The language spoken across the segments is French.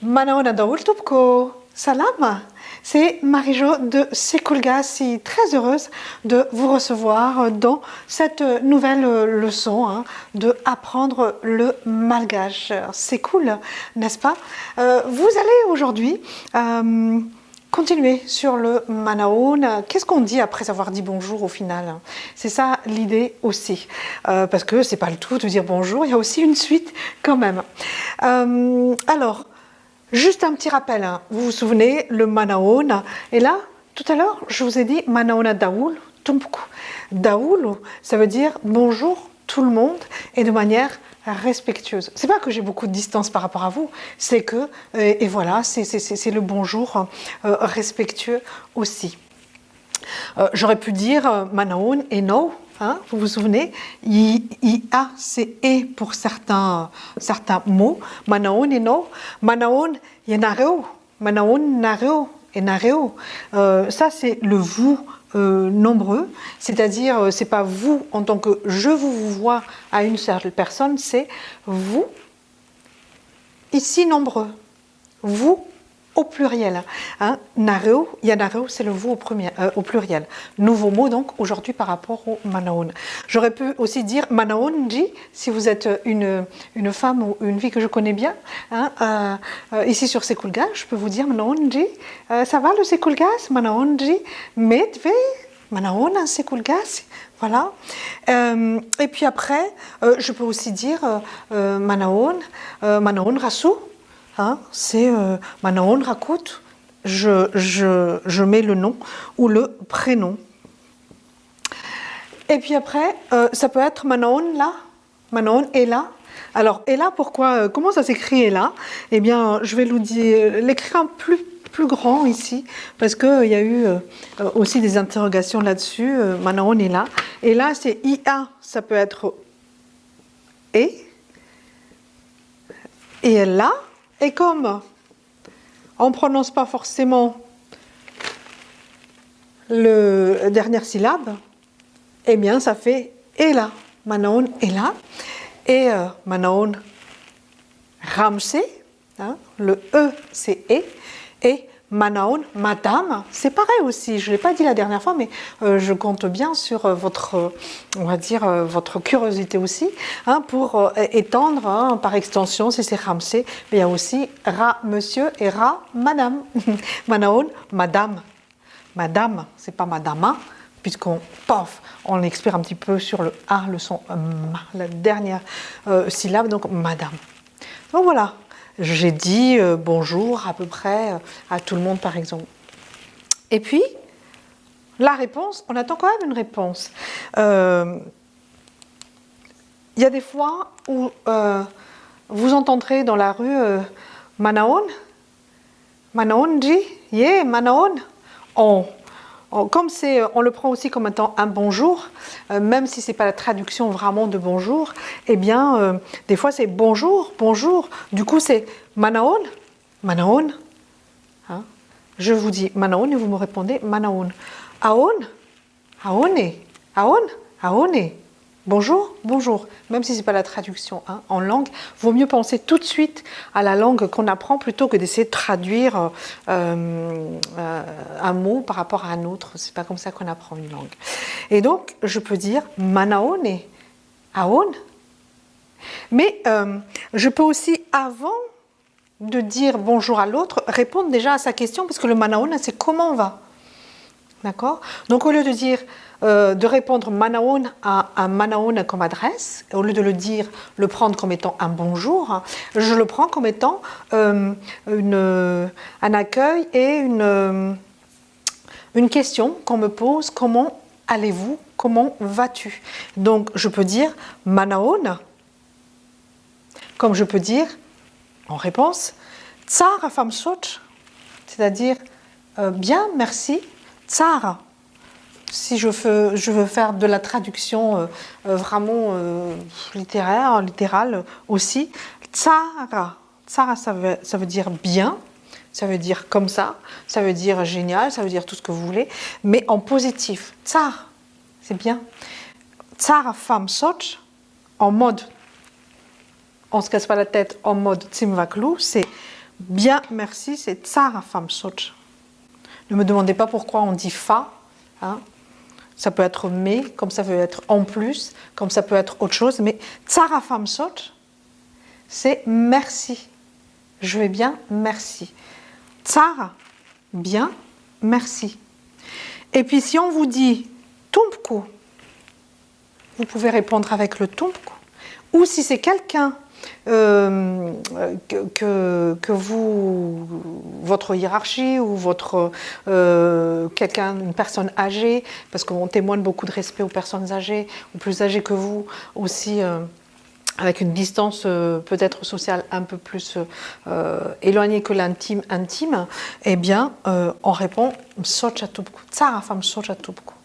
Manaona Daoul Tupko, salam. C'est Marie-Jo de Sekulgasi, très heureuse de vous recevoir dans cette nouvelle leçon de apprendre le malgache. C'est cool, n'est-ce pas? Vous allez aujourd'hui continuer sur le Manaon. Qu'est-ce qu'on dit après avoir dit bonjour au final? C'est ça l'idée aussi. Parce que c'est pas le tout de dire bonjour, il y a aussi une suite quand même. Alors, juste un petit rappel, vous vous souvenez, le Manaon, et là, tout à l'heure, je vous ai dit Manaona Daoul, Tumpku. Daoul, ça veut dire bonjour tout le monde, et de manière respectueuse. C'est pas que j'ai beaucoup de distance par rapport à vous, c'est que, et voilà, c'est le bonjour respectueux aussi. J'aurais pu dire Manaon et no. Vous vous souvenez, IA, c'est et pour certains mots. Manaon et no. Manaon, yenareo. Manaon, nareo et nareo. Ça, c'est le vous nombreux. C'est-à-dire, c'est pas vous en tant que je vous vois à une certaine personne, c'est vous, ici nombreux. Vous au pluriel. Nareo, yanareo, c'est le vous au pluriel. Nouveau mot donc aujourd'hui par rapport au Manaon. J'aurais pu aussi dire Manaonji si vous êtes une femme ou une fille que je connais bien. Ici sur Sekulgas, je peux vous dire Manaonji. Ça va le Sekulgas? Manaonji. Medve? Manaon, Sekulgas. Voilà. Et puis après, je peux aussi dire Manaon Rasu. C'est Manaon Rakut, je mets le nom ou le prénom. Et puis après, ça peut être Manaon là, Manaon est là. Alors, et là, pourquoi, comment ça s'écrit là? Eh bien, je vais l'écrire un plus grand ici, parce qu'il y a eu aussi des interrogations là-dessus. Manaon est là. Et là, c'est IA, ça peut être et là. Et comme on ne prononce pas forcément la dernière syllabe, eh bien ça fait et là. Manaon est là. Et Manaon Ramsey, le E c'est et Manaon, madame, c'est pareil aussi, je ne l'ai pas dit la dernière fois, mais je compte bien sur votre curiosité aussi, pour étendre, par extension, si c'est Ramsey, mais il y a aussi Ra, monsieur, et Ra, madame. Manaon, madame. Madame, c'est pas madama, puisqu'on expire un petit peu sur le A, le son ma, la dernière syllabe, donc madame. Donc voilà. J'ai dit bonjour à peu près à tout le monde, par exemple. Et puis, la réponse, on attend quand même une réponse. Il y a des fois où vous entendrez dans la rue Manaon, Manaonji, yeah, Manaon. Comme on le prend aussi comme étant un bonjour, même si c'est pas la traduction vraiment de bonjour, eh bien, des fois c'est bonjour, bonjour. Du coup, c'est Manaon, Manaon. Je vous dis Manaon et vous me répondez Manaon. Aon, Aone, Aon, Aone. Bonjour, bonjour. Même si c'est pas la traduction en langue, vaut mieux penser tout de suite à la langue qu'on apprend plutôt que d'essayer de traduire un mot par rapport à un autre. C'est pas comme ça qu'on apprend une langue. Et donc, je peux dire Manaone, Aon. Mais je peux aussi, avant de dire bonjour à l'autre, répondre déjà à sa question, parce que le Manaon, c'est comment on va. D'accord? Donc, au lieu de dire de répondre Manaon à un Manaon comme adresse, au lieu de le prendre comme étant un bonjour, je le prends comme étant un accueil et une question qu'on me pose: comment allez-vous? Comment vas-tu? Donc je peux dire Manaon, comme je peux dire en réponse Tsara famsot, c'est-à-dire bien, merci, Tsara. Si je veux faire de la traduction vraiment littérale aussi, Tsara. Tsara, ça veut dire bien, ça veut dire comme ça veut dire génial, ça veut dire tout ce que vous voulez, mais en positif. Tsar, c'est bien. Tsara fam sot, en mode, on ne se casse pas la tête, en mode tsimvaklu, c'est Bien, merci, c'est tsara fam soch. Ne me demandez pas pourquoi on dit fa. Hein. Ça peut être mais, comme ça peut être en plus, comme ça peut être autre chose. Mais tsara fam soch, c'est merci. Je vais bien, merci. Tsara, bien, merci. Et puis si on vous dit tumpku, vous pouvez répondre avec le tumpku. Ou si c'est quelqu'un que vous, votre hiérarchie ou votre quelqu'un, une personne âgée, parce qu'on témoigne beaucoup de respect aux personnes âgées ou plus âgées que vous, aussi avec une distance peut-être sociale un peu plus éloignée que l'intime intime, eh bien on répond Msochatupku, tsara fam Msochatupku.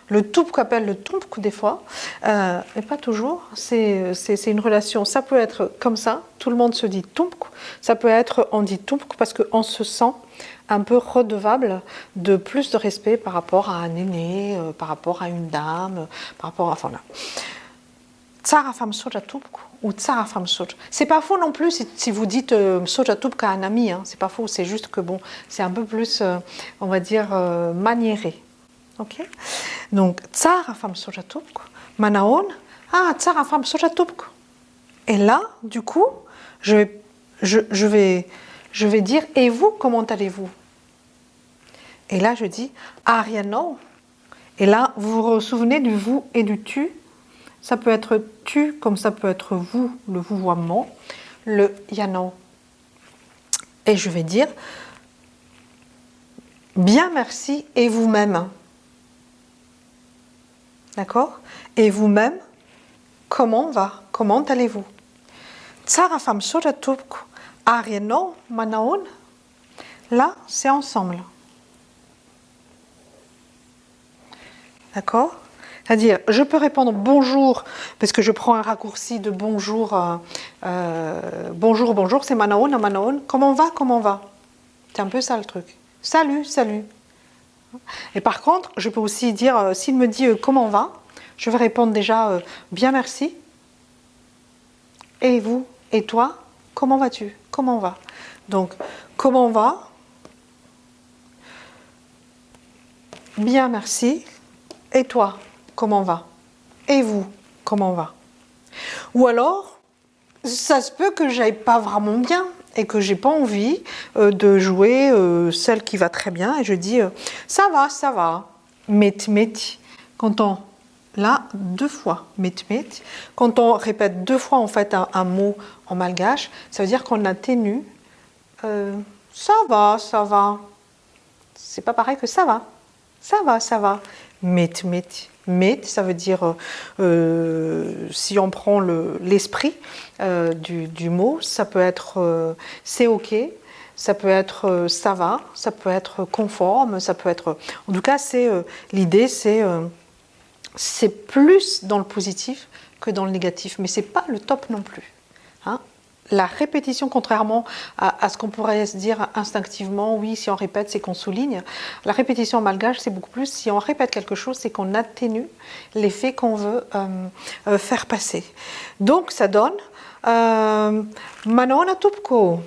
Le tumpku appelle le tumpku des fois, mais pas toujours. C'est une relation. Ça peut être comme ça, tout le monde se dit tumpku. Ça peut être on dit tumpku parce qu'on se sent un peu redevable de plus de respect par rapport à un aîné, par rapport à une dame, par rapport à. Enfin là. Tsara fam soja tumpku ou tsara fam soja. C'est pas faux non plus si vous dites soja tumpku à un ami. Hein. C'est pas faux. C'est juste que bon, c'est un peu plus, on va dire, maniéré. Ok. Donc, tsara fam soja tumpku, manaon, tsara fam soja tumpku. Et là, du coup, je vais dire, et vous, comment allez-vous? Et là, je dis, ariano. Et là, vous vous souvenez du vous et du tu. Ça peut être tu, comme ça peut être vous, le vouvoiement, le yano. Et je vais dire, bien merci, et vous-même. D'accord? Et vous-même, comment va? Comment allez-vous? Tsara fam soja tumpku, ariano manaon. Là, c'est ensemble. D'accord? C'est-à-dire, je peux répondre bonjour, parce que je prends un raccourci de bonjour. Bonjour, bonjour, c'est manaon à manaon. Comment va? Comment va? C'est un peu ça le truc. Salut, salut. Et par contre, je peux aussi dire, s'il me dit comment va, je vais répondre déjà bien merci. Et vous? Et toi? Comment vas-tu? Comment va? Donc, comment va? Bien merci. Et toi? Comment va? Et vous? Comment va? Ou alors, ça se peut que j'aille pas vraiment bien et que j'ai pas envie de jouer celle qui va très bien et je dis ça va, met. Quand on là deux fois met, quand on répète deux fois en fait un mot en malgache, ça veut dire qu'on atténue ça va. C'est pas pareil que ça va. Met, ça veut dire, si on prend l'esprit du mot, ça peut être c'est ok, ça peut être ça va, ça peut être conforme, ça peut être. En tout cas, l'idée, c'est plus dans le positif que dans le négatif, mais c'est pas le top non plus. Hein. La répétition, contrairement à ce qu'on pourrait se dire instinctivement, oui, si on répète, c'est qu'on souligne. La répétition en malgache, c'est beaucoup plus, si on répète quelque chose, c'est qu'on atténue l'effet qu'on veut faire passer. Donc, ça donne Manona Tupko.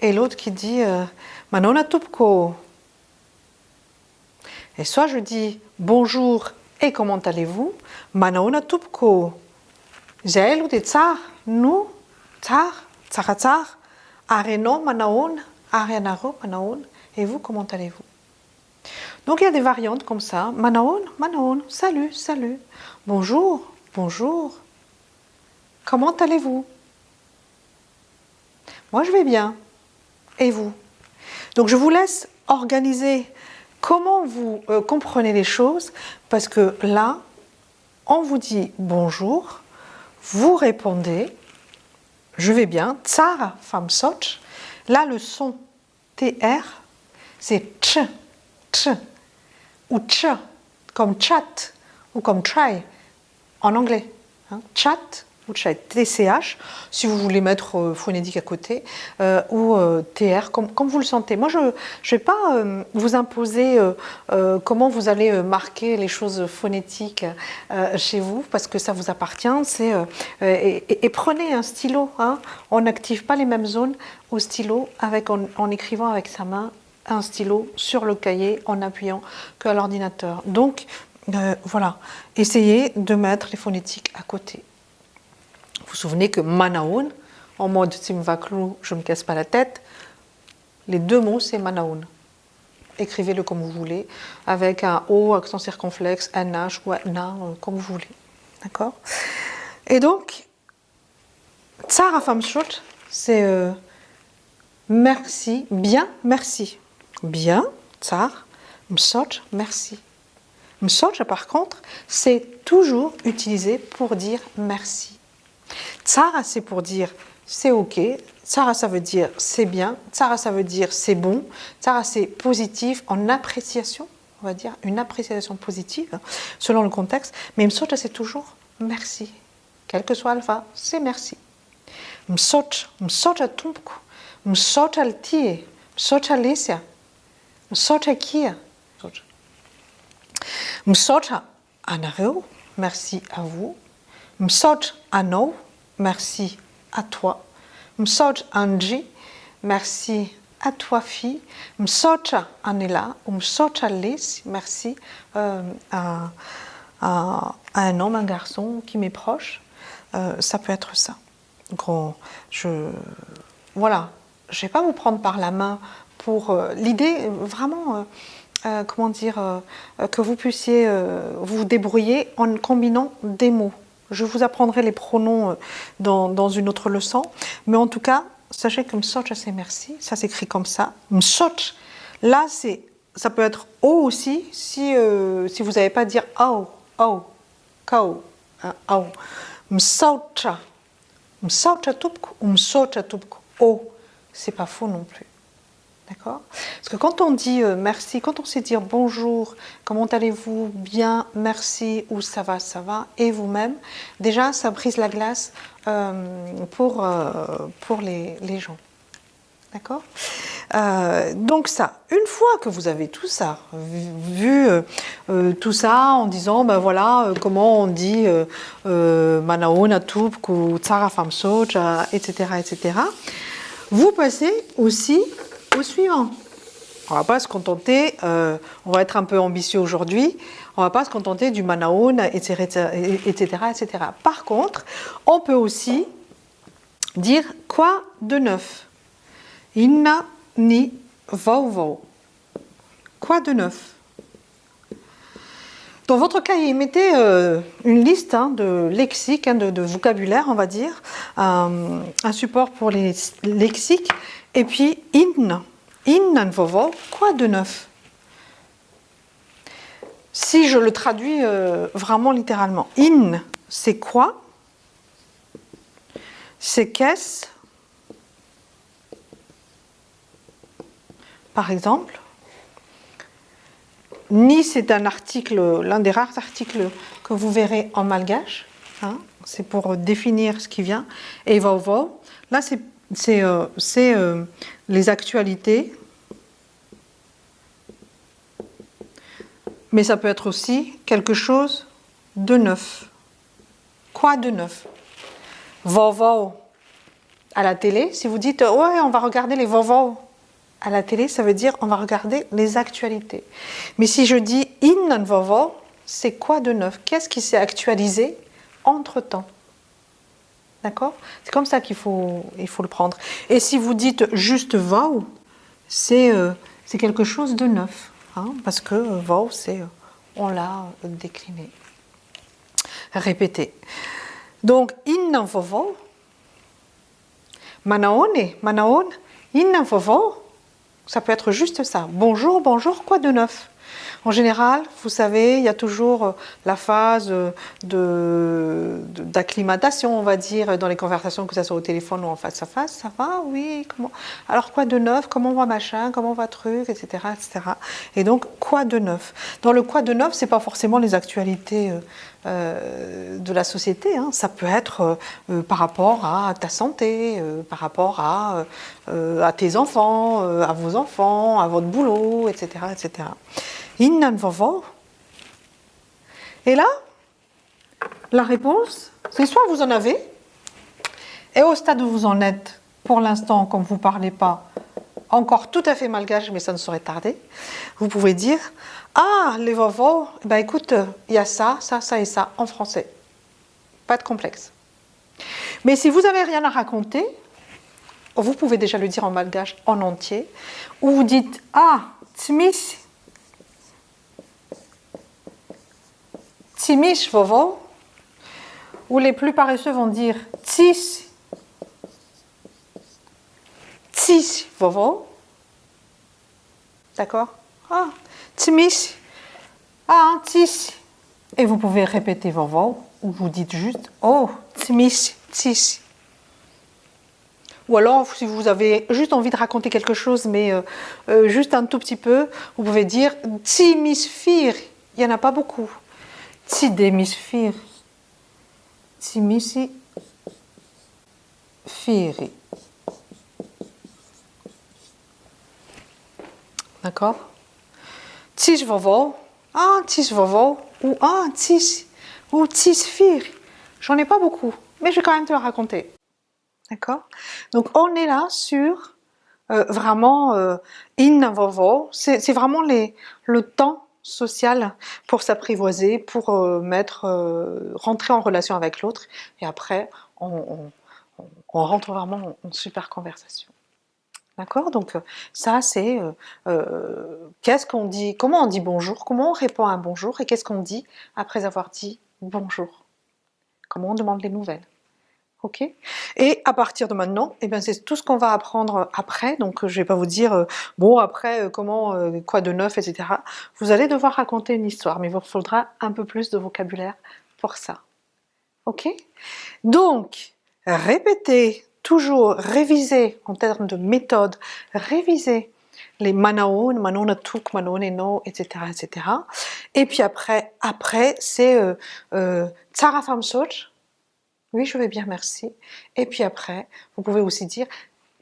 Et l'autre qui dit Manona Tupko. Et soit je dis bonjour et comment allez-vous? Manona Tupko. J'ai ou tsar, nous, tsar. Tsaratsar, areno manaon, arianaro manaon, et vous, comment allez-vous? Donc il y a des variantes comme ça, manaon, salut, bonjour, comment allez-vous? Moi je vais bien, et vous? Donc je vous laisse organiser comment vous comprenez les choses, parce que là, on vous dit bonjour, vous répondez, je vais bien, tsara fam soch. Là, le son TR, c'est tch, ou comme chat, ou comme try, en anglais. Hein. Chat, Ucha est TCH, si vous voulez mettre phonétique à côté, ou TR, comme vous le sentez. Moi, je ne vais pas vous imposer comment vous allez marquer les choses phonétiques chez vous, parce que ça vous appartient. Et prenez un stylo. Hein. On n'active pas les mêmes zones au stylo en écrivant avec sa main un stylo sur le cahier en appuyant qu'à l'ordinateur. Donc, voilà, essayez de mettre les phonétiques à côté. Vous vous souvenez que Manaun, en mode Simvaklu, je ne me casse pas la tête, les deux mots c'est Manaun. Écrivez-le comme vous voulez, avec un O, accent circonflexe, un H ou un Na, comme vous voulez. D'accord? Et donc, Tsara Famshot, c'est merci, bien, merci. Bien, Tsar, Msot, merci. Msot, par contre, c'est toujours utilisé pour dire merci. Tsara, c'est pour dire c'est ok. Tsara, ça veut dire c'est bien. Tsara, ça veut dire c'est bon. Tsara, c'est positif, en appréciation, on va dire, une appréciation positive, selon le contexte. Mais Msot, c'est toujours merci. Quel que soit alpha, c'est merci. Msot, Msot tumku, Msot altie, Msot alesia, Msot akia. Msot anareo, merci à vous. Msot ano, merci à toi. Msot anji, merci à toi fille. Msot anela ou msot ales, merci à un homme, un garçon qui m'est proche. Ça peut être ça. Voilà, je ne vais pas vous prendre par la main pour l'idée vraiment. Comment dire, que vous puissiez vous débrouiller en combinant des mots. Je vous apprendrai les pronoms dans une autre leçon, mais en tout cas, sachez que Msot, c'est merci, ça s'écrit comme ça. Msot, là, ça peut être O aussi, si vous n'avez pas à dire Ao, Kao, Ao. Msot, Msot tupku ou Msot tupku, O, c'est pas faux non plus. D'accord? Parce que quand on dit merci, quand on sait dire bonjour, comment allez-vous, bien, merci, ou ça va, et vous-même, déjà ça brise la glace pour les gens. D'accord? Donc ça, une fois que vous avez tout ça, vu tout ça en disant, ben voilà, comment on dit Manaona Tupku, Tsara Famsoj, etc., vous passez aussi au suivant. On ne va pas se contenter, on va être un peu ambitieux aujourd'hui, on ne va pas se contenter du Manaon, etc., etc. Par contre, on peut aussi dire quoi de neuf. Inna ni vau. Quoi de neuf? Dans votre cahier, mettez une liste de lexiques, de vocabulaire, on va dire, un support pour les lexiques, et puis in vovo, quoi de neuf? Si je le traduis vraiment littéralement, in, c'est quoi? C'est qu'est-ce? Par exemple. Ni, c'est un article, l'un des rares articles que vous verrez en malgache. Hein, c'est pour définir ce qui vient. Et vovo, là, c'est les actualités. Mais ça peut être aussi quelque chose de neuf. Quoi de neuf? Vovo à la télé, si vous dites ouais, on va regarder les vovo à la télé, ça veut dire on va regarder les actualités. Mais si je dis in vovo, c'est quoi de neuf? Qu'est-ce qui s'est actualisé entre-temps? D'accord? C'est comme ça qu'il faut le prendre. Et si vous dites juste vau, c'est quelque chose de neuf. Hein, parce que vau, on l'a décliné. Répétez. Donc, in vovo, manaon, in vovo, ça peut être juste ça. Bonjour, quoi de neuf? En général, vous savez, il y a toujours la phase d'acclimatation, on va dire, dans les conversations, que ce soit au téléphone ou en face à face. Ça va? Oui, comment? Alors, quoi de neuf? Comment va machin? Comment va truc? Etc., etc. Et donc, quoi de neuf? Dans le quoi de neuf, c'est pas forcément les actualités de la société. Hein. Ça peut être par rapport à ta santé, par rapport à tes enfants, à vos enfants, à votre boulot, etc. etc. Innan vovo. Et là, la réponse, c'est soit vous en avez, et au stade où vous en êtes, pour l'instant, comme vous ne parlez pas, encore tout à fait malgache, mais ça ne saurait tarder, vous pouvez dire « Ah, les vovos, ben écoute, il y a ça, ça, ça et ça en français. » Pas de complexe. Mais si vous n'avez rien à raconter, vous pouvez déjà le dire en malgache en entier, ou vous dites « Ah, tmish, timish vovo », ou les plus paresseux vont dire « tis ». Tis vovo. D'accord? Ah, tmis. Ah, tis. Et vous pouvez répéter vovo ou vous dites juste oh, tmis, tis. Ou alors, si vous avez juste envie de raconter quelque chose, mais juste un tout petit peu, vous pouvez dire timisfir. Il n'y en a pas beaucoup. Tidemisfir. Timisi firi. D'accord? Tis vovo, ah tis vovo, ou ah tis, ou tis fir. J'en ai pas beaucoup, mais je vais quand même te le raconter. D'accord? Donc on est là sur vraiment in vovo, c'est vraiment le temps social pour s'apprivoiser, pour rentrer en relation avec l'autre, et après on rentre vraiment en super conversation. D'accord? Donc ça c'est qu'est-ce qu'on dit, comment on dit bonjour, comment on répond à un bonjour et qu'est-ce qu'on dit après avoir dit bonjour. Comment on demande les nouvelles. Ok? Et à partir de maintenant, eh bien, c'est tout ce qu'on va apprendre après. Donc je ne vais pas vous dire bon après comment, quoi de neuf, etc. Vous allez devoir raconter une histoire, mais il vous faudra un peu plus de vocabulaire pour ça. Ok? Donc répétez. Toujours réviser en termes de méthode, réviser les manaon, manona tuk, manone no, etc., etc. Et puis après c'est tsarafam soch. Oui, je vais bien, merci. Et puis après, vous pouvez aussi dire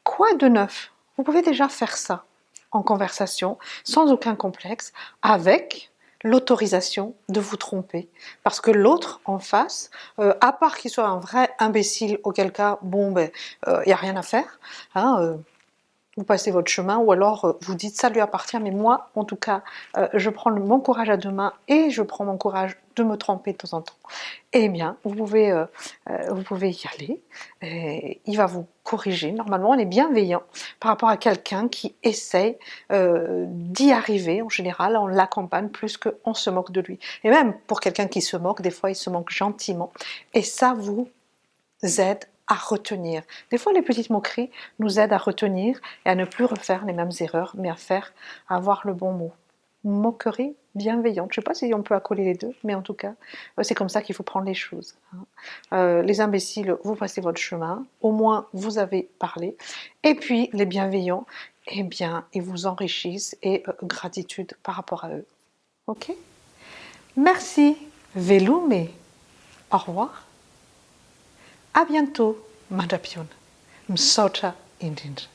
quoi de neuf. Vous pouvez déjà faire ça en conversation, sans aucun complexe, avec l'autorisation de vous tromper. Parce que l'autre en face, à part qu'il soit un vrai imbécile, auquel cas, bon, ben, y a rien à faire, hein, vous passez votre chemin, ou alors vous dites ça lui appartient, mais moi, en tout cas, je prends mon courage à deux mains et je prends mon courage de me tromper de temps en temps. Eh bien, vous pouvez y aller, il va vous corriger. Normalement, on est bienveillant par rapport à quelqu'un qui essaye d'y arriver. En général, on l'accompagne plus qu'on se moque de lui. Et même pour quelqu'un qui se moque, des fois, il se moque gentiment. Et ça vous aide à retenir. Des fois, les petites moqueries nous aident à retenir et à ne plus refaire les mêmes erreurs, mais à avoir le bon mot. Moquerie bienveillante. Je ne sais pas si on peut accoler les deux, mais en tout cas, c'est comme ça qu'il faut prendre les choses. Les imbéciles, vous passez votre chemin, au moins vous avez parlé. Et puis, les bienveillants, eh bien, ils vous enrichissent et gratitude par rapport à eux. Ok? Merci, Velume. Au revoir. À bientôt, Madapion. Msocha Indinj.